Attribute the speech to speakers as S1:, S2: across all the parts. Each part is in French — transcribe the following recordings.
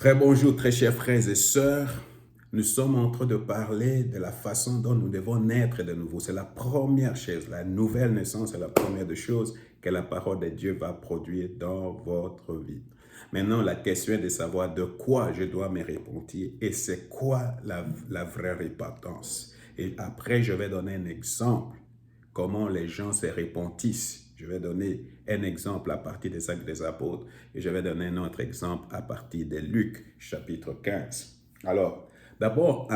S1: Très bonjour, très chers frères et sœurs. Nous sommes en train de parler de la façon dont nous devons naître de nouveau. C'est la première chose, la nouvelle naissance est la première des choses que la parole de Dieu va produire dans votre vie. Maintenant, la question est de savoir de quoi je dois me repentir et c'est quoi la vraie repentance. Et après, je vais donner un exemple, comment les gens se repentissent. Je vais donner un exemple à partir des Actes des Apôtres et je vais donner un autre exemple à partir de Luc, chapitre 15. Alors, d'abord,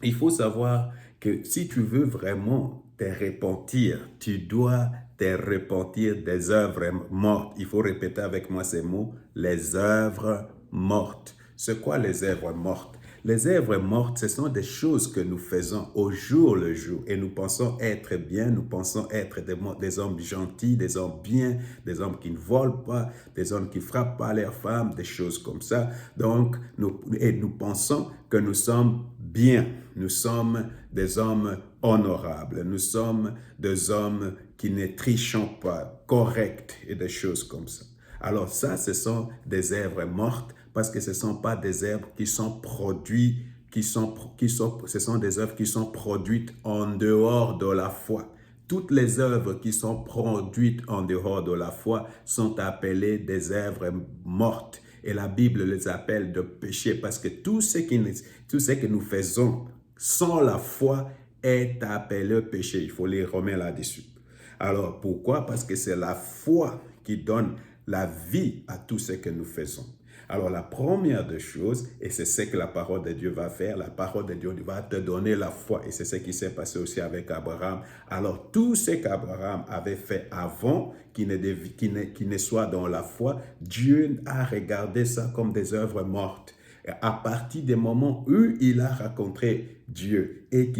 S1: il faut savoir que si tu veux vraiment te repentir, tu dois te repentir des œuvres mortes. Il faut répéter avec moi ces mots, les œuvres mortes. C'est quoi les œuvres mortes? Les œuvres mortes, ce sont des choses que nous faisons au jour le jour et nous pensons être bien, nous pensons être des hommes gentils, des hommes bien, des hommes qui ne volent pas, des hommes qui ne frappent pas leurs femmes, des choses comme ça. Donc, nous pensons que nous sommes bien, nous sommes des hommes honorables, nous sommes des hommes qui ne trichons pas, corrects et des choses comme ça. Alors ça, ce sont des œuvres mortes parce que ce ne sont pas des œuvres qui sont produites, ce sont des œuvres qui sont produites en dehors de la foi. Toutes les œuvres qui sont produites en dehors de la foi sont appelées des œuvres mortes. Et la Bible les appelle de péché parce que tout ce que nous faisons sans la foi est appelé péché. Il faut les remettre là-dessus. Alors, pourquoi? Parce que c'est la foi qui donne la vie à tout ce que nous faisons. Alors, la première des choses, et c'est ce que la parole de Dieu va faire, la parole de Dieu va te donner la foi. Et c'est ce qui s'est passé aussi avec Abraham. Alors, tout ce qu'Abraham avait fait avant, qui ne soit dans la foi, Dieu a regardé ça comme des œuvres mortes. Et à partir du moment où il a rencontré Dieu et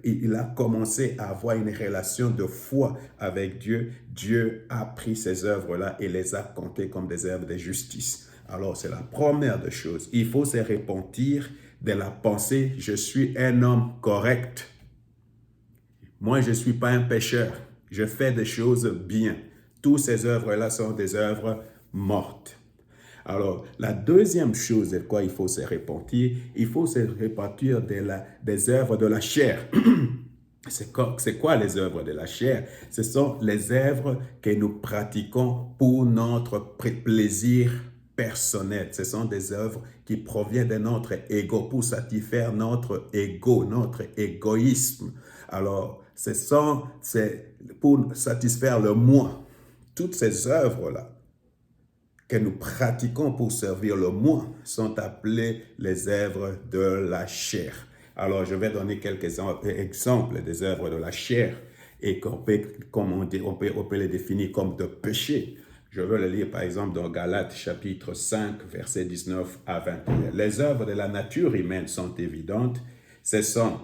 S1: il a commencé à avoir une relation de foi avec Dieu, Dieu a pris ces œuvres-là et les a comptées comme des œuvres de justice. Alors, c'est la première des choses. Il faut se repentir de la pensée, je suis un homme correct. Moi, je ne suis pas un pécheur. Je fais des choses bien. Toutes ces œuvres-là sont des œuvres mortes. Alors, la deuxième chose de quoi il faut se repentir, il faut se repentir des œuvres de la chair. C'est quoi les œuvres de la chair? Ce sont les œuvres que nous pratiquons pour notre plaisir personnel. Ce sont des œuvres qui proviennent de notre ego, pour satisfaire notre ego, notre égoïsme. Alors, c'est pour satisfaire le moi. Toutes ces œuvres-là que nous pratiquons pour servir le moi sont appelées les œuvres de la chair. Alors, je vais donner quelques exemples des œuvres de la chair et on peut les définir comme de péché. Je veux le lire par exemple dans Galates chapitre 5, versets 19 à 21. Les œuvres de la nature humaine sont évidentes. Ce sont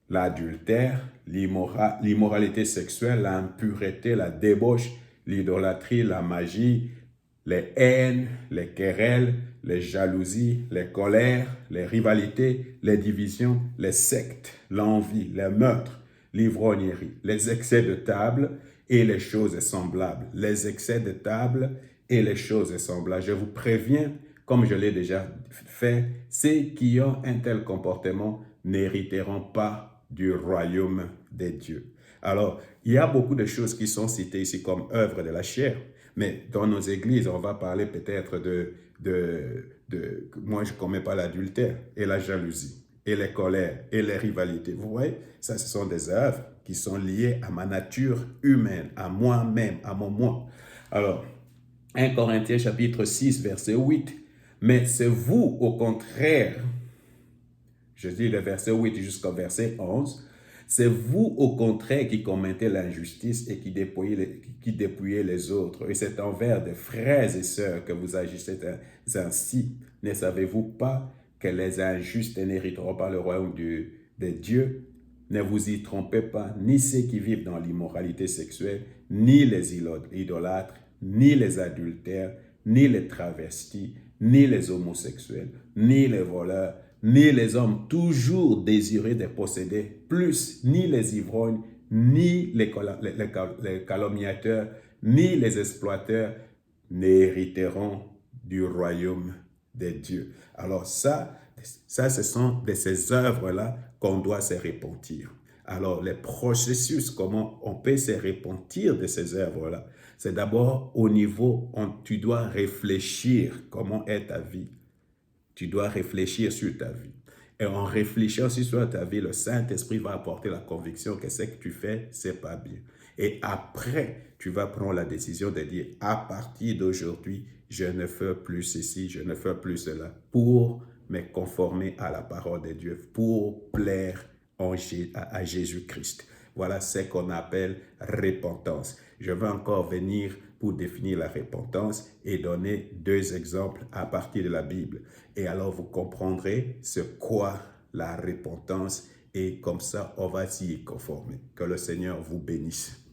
S1: l'adultère, l'immoralité sexuelle, l'impureté, la débauche, l'idolâtrie, la magie, les haines, les querelles, les jalousies, les colères, les rivalités, les divisions, les sectes, l'envie, les meurtres, l'ivrognerie, les excès de table et les choses semblables. Les excès de table et les choses semblables. Je vous préviens, comme je l'ai déjà fait, ceux qui ont un tel comportement n'hériteront pas du royaume des dieux. Alors, il y a beaucoup de choses qui sont citées ici comme œuvres de la chair. Mais dans nos églises, on va parler peut-être moi je ne commets pas l'adultère et la jalousie et les colères et les rivalités. Vous voyez, ça ce sont des œuvres qui sont liées à ma nature humaine, à moi-même, à mon moi. Alors, 1 Corinthiens chapitre 6, verset 8. Mais c'est vous, au contraire, je dis le verset 8 jusqu'au verset 11, c'est vous, au contraire, qui commettez l'injustice et qui dépouillez les autres. Et c'est envers des frères et sœurs que vous agissez ainsi. Ne savez-vous pas que les injustes n'hériteront pas le royaume de Dieu? Ne vous y trompez pas, ni ceux qui vivent dans l'immoralité sexuelle, ni les idolâtres, ni les adultères, ni les travestis, ni les homosexuels, ni les voleurs, ni les hommes toujours désirés de posséder plus, ni les ivrognes, ni les calomniateurs, ni les exploiteurs n'hériteront du royaume de Dieu. Alors ça ce sont de ces œuvres-là qu'on doit se repentir. Alors, les processus, comment on peut se repentir de ces œuvres-là, c'est d'abord au niveau où tu dois réfléchir comment est ta vie. Tu dois réfléchir sur ta vie. Et en réfléchissant sur ta vie, le Saint-Esprit va apporter la conviction que ce que tu fais, c'est pas bien. Et après, tu vas prendre la décision de dire, à partir d'aujourd'hui, je ne fais plus ceci, je ne fais plus cela, pour me conformer à la parole de Dieu, pour plaire à Jésus-Christ. Voilà ce qu'on appelle repentance. Je vais encore venir pour définir la repentance et donner 2 exemples à partir de la Bible. Et alors vous comprendrez ce qu'est la repentance et comme ça on va s'y conformer. Que le Seigneur vous bénisse.